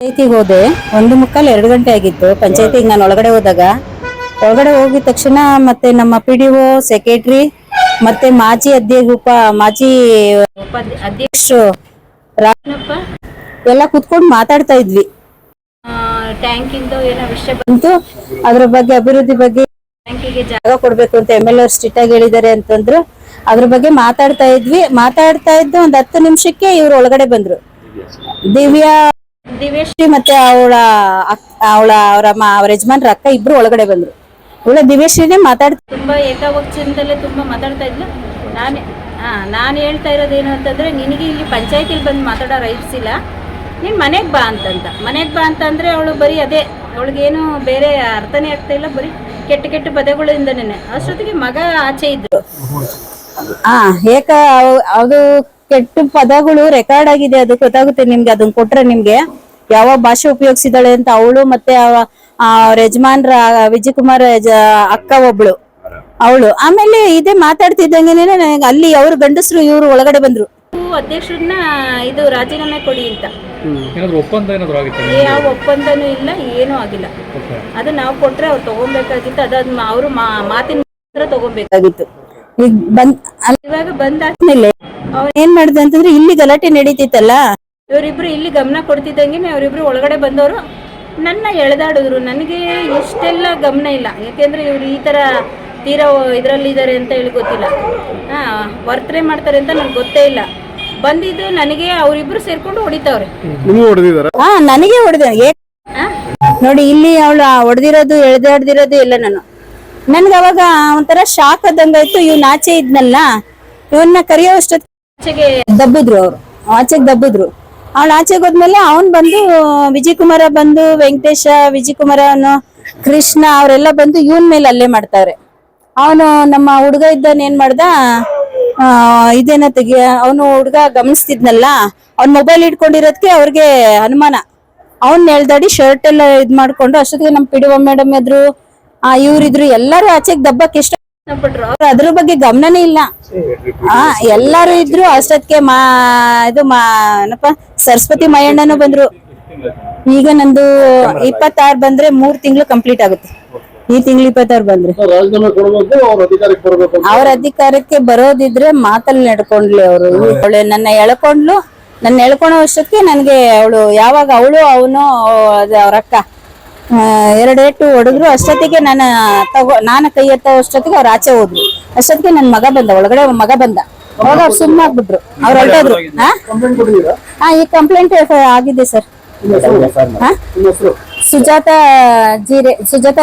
ಪಂಚಾಯತಿಗೆ ಹೋದೆ. 1:45-2 ಆಗಿತ್ತು. ಪಂಚಾಯತಿಗೆ ನಾನು ಒಳಗಡೆ ಹೋಗಿದ ತಕ್ಷಣ ಮತ್ತೆ ನಮ್ಮ PDO ಸೆಕ್ರೆಟರಿ ಮತ್ತೆ ಮಾಜಿ ಅಧ್ಯಕ್ಷರು ಎಲ್ಲ ಕುತ್ಕೊಂಡು ಮಾತಾಡ್ತಾ ಇದ್ವಿ. ಟ್ಯಾಂಕ್ ಇಂದ ಏನೋ ವಿಷಯ ಬಂತು, ಅದ್ರ ಬಗ್ಗೆ ಅಭಿವೃದ್ಧಿ ಬಗ್ಗೆ ಟ್ಯಾಂಕಿಗೆ ಜಾಗ ಕೊಡ್ಬೇಕು ಅಂತ MLA ಸ್ಟ್ರಿಕ್ಟ್ ಆಗಿ ಹೇಳಿದ್ದಾರೆ ಅಂತಂದ್ರು. ಅದ್ರ ಬಗ್ಗೆ ಮಾತಾಡ್ತಾ ಇದ್ದು ಒಂದ್ 10 ನಿಮಿಷಕ್ಕೆ ಇವ್ರು ಒಳಗಡೆ ಬಂದ್ರು. ದಿವ್ಯಶ್ರೀ ಮತ್ತೆ ಅವರ ಯಜಮಾನ್ರ ಅಕ್ಕ ಇಬ್ರು ಒಳಗಡೆ ಬಂದ್ರು. ದಿವ್ಯಶ್ರೀನೇ ತುಂಬಾ ಏಕಾವಚನದಲ್ಲೇ ತುಂಬಾ ಮಾತಾಡ್ತಾ ಇದ್ಲು. ನಾನು ಹೇಳ್ತಾ ಇರೋದೇನು ಅಂತಂದ್ರೆ, ನಿನಗೆ ಇಲ್ಲಿ ಪಂಚಾಯತಿಲಿ ಬಂದು ಮಾತಾಡೋ ರೈಟ್ಸ್ ಇಲ್ಲ, ನೀನ್ ಮನೆಗ್ ಬಾ ಅಂತಂದ್ರೆ ಅವಳು ಬರೀ ಅದೇ, ಅವಳಿಗೇನು ಬೇರೆ ಅರ್ಥನೇ ಆಗ್ತಾ ಇಲ್ಲ, ಬರೀ ಕೆಟ್ಟ ಪದಗಳಿಂದನೇ. ಅಷ್ಟೊತ್ತಿಗೆ ಮಗ ಆಚೆ ಇದ್ರು. ಅದು ಕೆಟ್ಟ ಪದಗಳು ರೆಕಾರ್ಡ್ ಆಗಿದೆ, ಅದು ಗೊತ್ತಾಗುತ್ತೆ ನಿಮ್ಗೆ. ಅದನ್ನ ಕೊಟ್ರೆ ನಿಮ್ಗೆ ಯಾವ ಭಾಷೆ ಉಪಯೋಗಿಸಿದಾಳೆ ಅಂತ ಅವಳು ಮತ್ತೆ ಅವ್ರ ಯಜಮಾನ್ರ ವಿಜಯಕುಮಾರ್ ಅಕ್ಕ ಒಬ್ಳು ಅವಳು. ಆಮೇಲೆ ಇದೇ ಮಾತಾಡ್ತಿದ್ದಂಗೆನೆ ಅಲ್ಲಿ ಅವ್ರ ಗಂಡಸರು ಇವ್ರು ಒಳಗಡೆ ಬಂದ್ರು. ಅಧ್ಯಕ್ಷರನ್ನ ಇದು ರಾಜೀನಾಮೆ ಕೊಡಿ ಅಂತ. ಯಾವ ಒಪ್ಪಂದನೂ ಇಲ್ಲ, ಏನೂ ಆಗಿಲ್ಲ. ಅದು ನಾವು ಕೊಟ್ರೆ ಅವ್ರು ತಗೊಬೇಕಾಗಿತ್ತು. ಅದಾದ ಅವರು ಮಾತಿನ ತಗೊಬೇಕಾಗಿತ್ತು. ಇವಾಗ ಬಂದಾದ್ಮೇಲೆ ಅವ್ರು ಏನ್ ಮಾಡಿದೆ ಅಂತಂದ್ರೆ, ಇಲ್ಲಿ ಗಲಾಟೆ ನಡೀತಿತ್ತಲ್ಲ, ಇವರಿಬ್ರು ಇಲ್ಲಿ ಗಮನ ಕೊಡ್ತಿದ್ದಂಗೆ ಅವರಿಬ್ರು ಒಳಗಡೆ ಬಂದವರು ನನ್ನ ಎಳೆದಾಡಿದ್ರು. ನನಗೆ ಇಷ್ಟೆಲ್ಲ ಗಮನ ಇಲ್ಲ, ಯಾಕೆಂದ್ರೆ ಇವ್ರು ಈ ತರ ತೀರಾ ಇದ್ರಲ್ಲಿದ್ದಾರೆ ಅಂತ ಹೇಳಿ ಗೊತ್ತಿಲ್ಲ, ವರ್ತನೆ ಮಾಡ್ತಾರೆ ಅಂತ ನನ್ಗೆ ಗೊತ್ತೇ ಇಲ್ಲ. ಬಂದಿದ್ದು ನನಗೆ ಅವರಿಬ್ರು ಸೇರ್ಕೊಂಡು ಹೊಡಿತಾವ್ರೆ. ನನಗೆ ಹೊಡೆದ ನೋಡಿ, ಇಲ್ಲಿ ಅವಳು ಹೊಡೆದಿರೋದು ಎಳೆದಾಡ್ದಿರೋದು ಎಲ್ಲ ನನ್ಗೆ ಅವಾಗ ಒಂಥರ ಶಾಕ್ ಆದಂಗಾಯ್ತು. ಇವ್ನ ಆಚೆ ಇದ್ನಲ್ಲ, ಇವನ್ನ ಕರೆಯೋ ಅಷ್ಟೊತ್ತಿಗೆ ಆಚೆಗೆ ದಬ್ಬಿದ್ರು. ಅವಳು ಆಚೆಗೆ ಹೋದ್ಮೇಲೆ ಅವನ್ ಬಂದು ವಿಜಯಕುಮಾರ ಬಂದು, ವೆಂಕಟೇಶ, ವಿಜಯಕುಮಾರ, ಕೃಷ್ಣ ಅವರೆಲ್ಲ ಬಂದು ಇವನ್ ಮೇಲೆ ಹಲ್ಲೆ ಮಾಡ್ತಾವ್ರೆ. ಅವನು ನಮ್ಮ ಹುಡುಗ ಇದ್ದಾನ ಏನ್ ಮಾಡ್ದ, ಇದೇನ ಅವನು ಹುಡುಗ ಗಮನಿಸ್ತಿದ್ನಲ್ಲ, ಅವ್ನ್ ಮೊಬೈಲ್ ಇಟ್ಕೊಂಡಿರೋದಕ್ಕೆ ಅವ್ರಿಗೆ ಅನುಮಾನ. ಅವನ್ ಎಳ್ದಾಡಿ ಶರ್ಟ್ ಎಲ್ಲ ಇದ್ ಮಾಡ್ಕೊಂಡು, ಅಷ್ಟೊತ್ತಿಗೆ ನಮ್ PDO ಮೇಡಮ್ ಇದ್ರು, ಇವ್ರಿದ್ರು, ಎಲ್ಲಾರು ಆಚೆಗೆ ದಬ್ಬಕ್ ಇಷ್ಟಪಟ್ರು. ಅವ್ರು ಅದ್ರ ಬಗ್ಗೆ ಗಮನನೇ ಇಲ್ಲ. ಎಲ್ಲಾರು ಇದ್ರು. ಅಷ್ಟೊತ್ತಿಗೆ ಏನಪ್ಪ ಸರಸ್ವತಿ ಮಯಣ್ಣನು ಬಂದ್ರು. ಈಗ ನಂದು 26 ಬಂದ್ರೆ 3 ತಿಂಗಳು ಕಂಪ್ಲೀಟ್ ಆಗುತ್ತೆ. ಈ ತಿಂಗಳು 26 ಬಂದ್ರೆ ಅವ್ರ ಅಧಿಕಾರಕ್ಕೆ ಬರೋದಿದ್ರೆ ಮಾತಲ್ಲಿ ನಡ್ಕೊಂಡ್ಲಿ ಅವರು. ನನ್ನ ಎಳ್ಕೊಳೋ ಅಷ್ಟೊತ್ತಿಗೆ ನನ್ಗೆ ಅವಳು ಯಾವಾಗ ಅವನು ಅವ್ರ ಅಕ್ಕ 2 ಏಟು ಹೊಡೆದ್ರು. ಅಷ್ಟೊತ್ತಿಗೆ ನಾನು ಕೈ ಎತ್ತೋ ಅಷ್ಟೊತ್ತಿಗೆ ಅವ್ರ ಆಚೆ ಹೋದ್ರು. ಅಷ್ಟೊತ್ತಿಗೆ ನನ್ ಮಗ ಬಂದ, ಒಳಗಡೆ ಮಗ ಬಂದ. ಅವಾಗ ಅವ್ರು ಸುಮ್ಮನಾಗ್ಬಿಟ್ರು, ಅವ್ರು ಹೊರಟೋದ್ರು. ಈ ಕಂಪ್ಲೇಂಟ್ ಆಗಿದೆ ಸರ್. ಸುಜಾತ